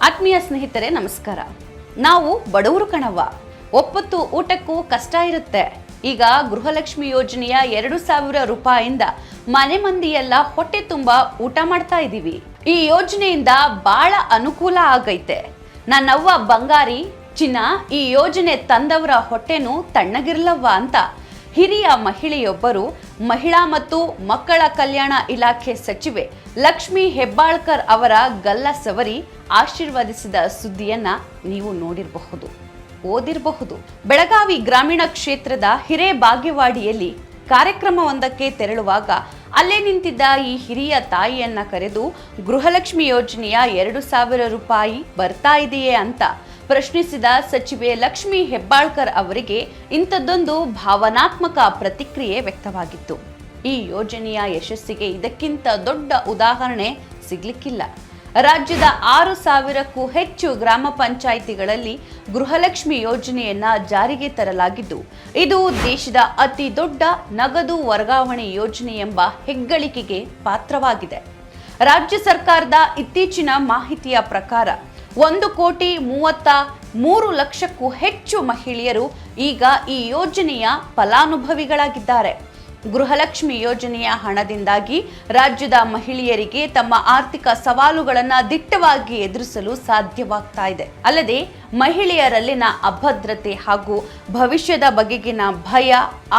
ಆತ್ಮೀಯ ಸ್ನೇಹಿತರೆ ನಮಸ್ಕಾರ. ನಾವು ಬಡವರು ಕಣವ್ವ, ಒಪ್ಪತ್ತು ಊಟಕ್ಕೂ ಕಷ್ಟ ಇರುತ್ತೆ. ಈಗ ಗೃಹಲಕ್ಷ್ಮಿ ಯೋಜನೆಯ 2,000 ರೂಪಾಯಿಯಿಂದ ಮನೆ ಮಂದಿಯೆಲ್ಲ ಹೊಟ್ಟೆ ತುಂಬ ಊಟ ಮಾಡ್ತಾ ಇದ್ದೀವಿ. ಈ ಯೋಜನೆಯಿಂದ ಬಹಳ ಅನುಕೂಲ ಆಗೈತೆ. ನನ್ನವ್ವ ಬಂಗಾರಿ ಚಿನ್ನ ಈ ಯೋಜನೆ ತಂದವರ ಹೊಟ್ಟೆನೂ ತಣ್ಣಗಿರ್ಲವ್ವ ಅಂತ ಹಿರಿಯ ಮಹಿಳೆಯೊಬ್ಬರು ಮಹಿಳಾ ಮತ್ತು ಮಕ್ಕಳ ಕಲ್ಯಾಣ ಇಲಾಖೆ ಸಚಿವೆ ಲಕ್ಷ್ಮಿ ಹೆಬ್ಬಾಳ್ಕರ್ ಅವರ ಗಲ್ಲ ಸವರಿ ಆಶೀರ್ವದಿಸಿದ ಸುದ್ದಿಯನ್ನ ನೀವು ನೋಡಿರಬಹುದು, ಓದಿರಬಹುದು. ಬೆಳಗಾವಿ ಗ್ರಾಮೀಣ ಕ್ಷೇತ್ರದ ಹಿರೇಬಾಗೇವಾಡಿಯಲ್ಲಿ ಕಾರ್ಯಕ್ರಮವೊಂದಕ್ಕೆ ತೆರಳುವಾಗ ಅಲ್ಲೇ ನಿಂತಿದ್ದ ಈ ಹಿರಿಯ ತಾಯಿಯನ್ನ ಕರೆದು ಗೃಹಲಕ್ಷ್ಮಿ ಯೋಜನೆಯ 2,000 ರೂಪಾಯಿ ಬರ್ತಾ ಇದೆಯೇ ಅಂತ ಪ್ರಶ್ನಿಸಿದ ಸಚಿವೆ ಲಕ್ಷ್ಮಿ ಹೆಬ್ಬಾಳ್ಕರ್ ಅವರಿಗೆ ಇಂಥದ್ದೊಂದು ಭಾವನಾತ್ಮಕ ಪ್ರತಿಕ್ರಿಯೆ ವ್ಯಕ್ತವಾಗಿತ್ತು. ಈ ಯೋಜನೆಯ ಯಶಸ್ಸಿಗೆ ಇದಕ್ಕಿಂತ ದೊಡ್ಡ ಉದಾಹರಣೆ ಸಿಗ್ಲಿಕ್ಕಿಲ್ಲ. ರಾಜ್ಯದ 6,000ಕ್ಕೂ ಹೆಚ್ಚು ಗ್ರಾಮ ಪಂಚಾಯಿತಿಗಳಲ್ಲಿ ಗೃಹಲಕ್ಷ್ಮಿ ಯೋಜನೆಯನ್ನ ಜಾರಿಗೆ ತರಲಾಗಿದ್ದು, ಇದು ದೇಶದ ಅತಿ ದೊಡ್ಡ ನಗದು ವರ್ಗಾವಣೆ ಯೋಜನೆ ಎಂಬ ಹೆಗ್ಗಳಿಕೆಗೆ ಪಾತ್ರವಾಗಿದೆ. ರಾಜ್ಯ ಸರ್ಕಾರದ ಇತ್ತೀಚಿನ ಮಾಹಿತಿಯ ಪ್ರಕಾರ 1,33,00,000ಕ್ಕೂ ಹೆಚ್ಚು ಮಹಿಳೆಯರು ಈಗ ಈ ಯೋಜನೆಯ ಫಲಾನುಭವಿಗಳಾಗಿದ್ದಾರೆ. ಗೃಹಲಕ್ಷ್ಮಿ ಯೋಜನೆಯ ಹಣದಿಂದಾಗಿ ರಾಜ್ಯದ ಮಹಿಳೆಯರಿಗೆ ತಮ್ಮ ಆರ್ಥಿಕ ಸವಾಲುಗಳನ್ನು ದಿಟ್ಟವಾಗಿ ಎದುರಿಸಲು ಸಾಧ್ಯವಾಗ್ತಾ ಇದೆ. ಅಲ್ಲದೆ ಮಹಿಳೆಯರಲ್ಲಿನ ಅಭದ್ರತೆ ಹಾಗೂ ಭವಿಷ್ಯದ ಬಗೆಗಿನ ಭಯ,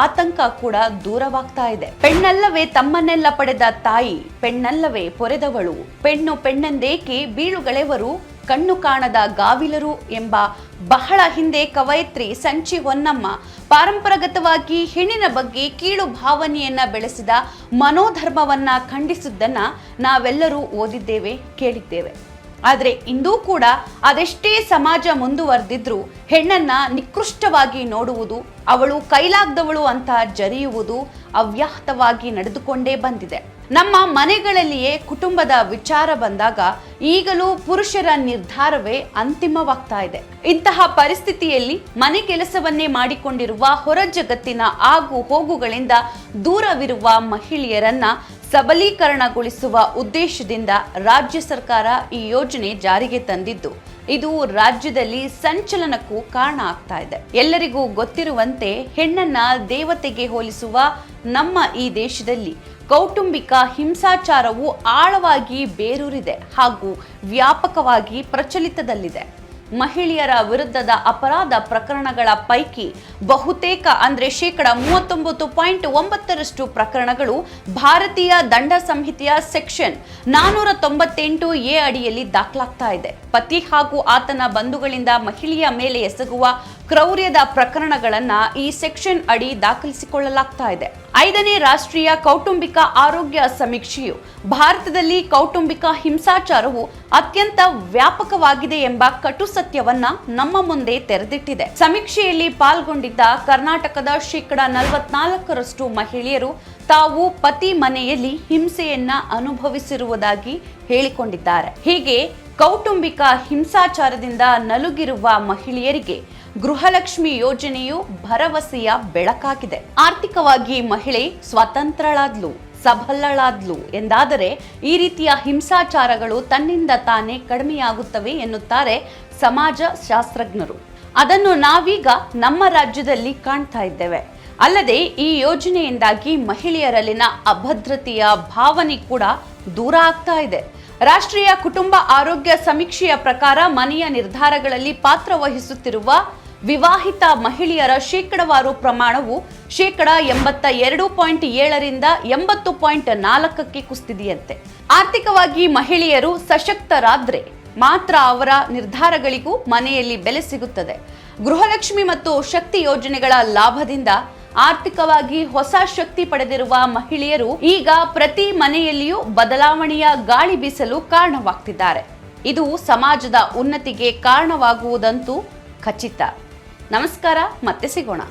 ಆತಂಕ ಕೂಡ ದೂರವಾಗ್ತಾ ಇದೆ. ಪೆಣ್ಣಲ್ಲವೇ ತಮ್ಮನ್ನೆಲ್ಲ ಪಡೆದ ತಾಯಿ, ಪೆಣ್ಣಲ್ಲವೇ ಪೊರೆದವಳು, ಪೆಣ್ಣು ಪೆಣ್ಣೆಂದೇಕೆ ಬೀಳುಗಳೆವರು, ಕಣ್ಣು ಕಾಣದ ಗಾವಿಲರು ಎಂಬ ಬಹಳ ಹಿಂದೆ ಕವಯಿತ್ರಿ ಸಂಚಿ ಹೊನ್ನಮ್ಮ ಪಾರಂಪರಾಗತವಾಗಿ ಹೆಣ್ಣಿನ ಬಗ್ಗೆ ಕೀಳು ಭಾವನೆಯನ್ನ ಬೆಳೆಸಿದ ಮನೋಧರ್ಮವನ್ನ ಖಂಡಿಸಿದ್ದನ್ನ ನಾವೆಲ್ಲರೂ ಓದಿದ್ದೇವೆ, ಕೇಳಿದ್ದೇವೆ. ಆದರೆ ಇಂದೂ ಕೂಡ ಅದೆಷ್ಟೇ ಸಮಾಜ ಮುಂದುವರೆದಿದ್ರೂ ಹೆಣ್ಣನ್ನ ನಿಕೃಷ್ಟವಾಗಿ ನೋಡುವುದು, ಅವಳು ಕೈಲಾಗದವಳು ಅಂತ ಜರಿಯುವುದು ಅವ್ಯಾಹತವಾಗಿ ನಡೆದುಕೊಂಡೇ ಬಂದಿದೆ. ನಮ್ಮ ಮನೆಗಳಲ್ಲಿಯೇ ಕುಟುಂಬದ ವಿಚಾರ ಬಂದಾಗ ಈಗಲೂ ಪುರುಷರ ನಿರ್ಧಾರವೇ ಅಂತಿಮವಾಗ್ತಾ ಇದೆ. ಇಂತಹ ಪರಿಸ್ಥಿತಿಯಲ್ಲಿ ಮನೆ ಕೆಲಸವನ್ನೇ ಮಾಡಿಕೊಂಡಿರುವ ಹೊರ ಜಗತ್ತಿನ ಆಗು ಹೋಗುಗಳಿಂದ ದೂರವಿರುವ ಮಹಿಳೆಯರನ್ನ ಸಬಲೀಕರಣಗೊಳಿಸುವ ಉದ್ದೇಶದಿಂದ ರಾಜ್ಯ ಸರ್ಕಾರ ಈ ಯೋಜನೆ ಜಾರಿಗೆ ತಂದಿದ್ದು, ಇದು ರಾಜ್ಯದಲ್ಲಿ ಸಂಚಲನಕ್ಕೂ ಕಾರಣ ಆಗ್ತಾ ಇದೆ. ಎಲ್ಲರಿಗೂ ಗೊತ್ತಿರುವಂತೆ ಹೆಣ್ಣನ್ನ ದೇವತೆಗೆ ಹೋಲಿಸುವ ನಮ್ಮ ಈ ದೇಶದಲ್ಲಿ ಕೌಟುಂಬಿಕ ಹಿಂಸಾಚಾರವು ಆಳವಾಗಿ ಬೇರೂರಿದೆ ಹಾಗೂ ವ್ಯಾಪಕವಾಗಿ ಪ್ರಚಲಿತದಲ್ಲಿದೆ. ಮಹಿಳೆಯರ ವಿರುದ್ಧದ ಅಪರಾಧ ಪ್ರಕರಣಗಳ ಪೈಕಿ ಬಹುತೇಕ ಅಂದ್ರೆ 39.9% ಪ್ರಕರಣಗಳು ಭಾರತೀಯ ದಂಡ ಸಂಹಿತೆಯ ಸೆಕ್ಷನ್ 498A ಅಡಿಯಲ್ಲಿ ದಾಖಲಾಗ್ತಾ ಇದೆ. ಪತಿ ಹಾಗೂ ಆತನ ಬಂಧುಗಳಿಂದ ಮಹಿಳೆಯ ಮೇಲೆ ಎಸಗುವ ಕ್ರೌರ್ಯದ ಪ್ರಕರಣಗಳನ್ನ ಈ ಸೆಕ್ಷನ್ ಅಡಿ ದಾಖಲಿಸಿಕೊಳ್ಳಲಾಗ್ತಾ ಇದೆ. 5ನೇ ರಾಷ್ಟ್ರೀಯ ಕೌಟುಂಬಿಕ ಆರೋಗ್ಯ ಸಮೀಕ್ಷೆಯು ಭಾರತದಲ್ಲಿ ಕೌಟುಂಬಿಕ ಹಿಂಸಾಚಾರವು ಅತ್ಯಂತ ವ್ಯಾಪಕವಾಗಿದೆ ಎಂಬ ಕಟು ಸತ್ಯವನ್ನ ನಮ್ಮ ಮುಂದೆ ತೆರೆದಿಟ್ಟಿದೆ. ಸಮೀಕ್ಷೆಯಲ್ಲಿ ಪಾಲ್ಗೊಂಡಿದ್ದ ಕರ್ನಾಟಕದ 44% ಮಹಿಳೆಯರು ತಾವು ಪತಿ ಮನೆಯಲ್ಲಿ ಹಿಂಸೆಯನ್ನ ಅನುಭವಿಸಿರುವುದಾಗಿ ಹೇಳಿಕೊಂಡಿದ್ದಾರೆ. ಹೀಗೆ ಕೌಟುಂಬಿಕ ಹಿಂಸಾಚಾರದಿಂದ ನಲುಗಿರುವ ಮಹಿಳೆಯರಿಗೆ ಗೃಹಲಕ್ಷ್ಮಿ ಯೋಜನೆಯು ಭರವಸೆಯ ಬೆಳಕಾಗಿದೆ. ಆರ್ಥಿಕವಾಗಿ ಮಹಿಳೆ ಸ್ವತಂತ್ರಳಾದ್ಲು, ಸಬಲಳಾದ್ಲು ಎಂದಾದರೆ ಈ ರೀತಿಯ ಹಿಂಸಾಚಾರಗಳು ತನ್ನಿಂದ ತಾನೇ ಕಡಿಮೆಯಾಗುತ್ತವೆ ಎನ್ನುತ್ತಾರೆ ಸಮಾಜ ಶಾಸ್ತ್ರಜ್ಞರು. ಅದನ್ನು ನಾವೀಗ ನಮ್ಮ ರಾಜ್ಯದಲ್ಲಿ ಕಾಣ್ತಾ ಇದ್ದೇವೆ. ಅಲ್ಲದೆ ಈ ಯೋಜನೆಯಿಂದಾಗಿ ಮಹಿಳೆಯರಲ್ಲಿನ ಅಭದ್ರತೆಯ ಭಾವನೆ ಕೂಡ ದೂರ ಆಗ್ತಾ ಇದೆ. ರಾಷ್ಟ್ರೀಯ ಕುಟುಂಬ ಆರೋಗ್ಯ ಸಮೀಕ್ಷೆಯ ಪ್ರಕಾರ ಮನೆಯ ನಿರ್ಧಾರಗಳಲ್ಲಿ ಪಾತ್ರ ವಹಿಸುತ್ತಿರುವ ವಿವಾಹಿತ ಮಹಿಳೆಯರ ಶೇಕಡವಾರು ಪ್ರಮಾಣವು 82.7ರಿಂದ 80.4ಕ್ಕೆ ಕುಸಿದಿದೆಯಂತೆ. ಆರ್ಥಿಕವಾಗಿ ಮಹಿಳೆಯರು ಸಶಕ್ತರಾದ್ರೆ ಮಾತ್ರ ಅವರ ನಿರ್ಧಾರಗಳಿಗೂ ಮನೆಯಲ್ಲಿ ಬೆಲೆ ಸಿಗುತ್ತದೆ. ಗೃಹಲಕ್ಷ್ಮಿ ಮತ್ತು ಶಕ್ತಿ ಯೋಜನೆಗಳ ಲಾಭದಿಂದ ಆರ್ಥಿಕವಾಗಿ ಹೊಸ ಶಕ್ತಿ ಪಡೆದಿರುವ ಮಹಿಳೆಯರು ಈಗ ಪ್ರತಿ ಮನೆಯಲ್ಲಿಯೂ ಬದಲಾವಣೆಯ ಗಾಳಿ ಬೀಸಲು ಕಾರಣವಾಗ್ತಿದ್ದಾರೆ. ಇದು ಸಮಾಜದ ಉನ್ನತಿಗೆ ಕಾರಣವಾಗುವುದಂತೂ ಖಚಿತ. ನಮಸ್ಕಾರ, ಮತ್ತೆ ಸಿಗೋಣ.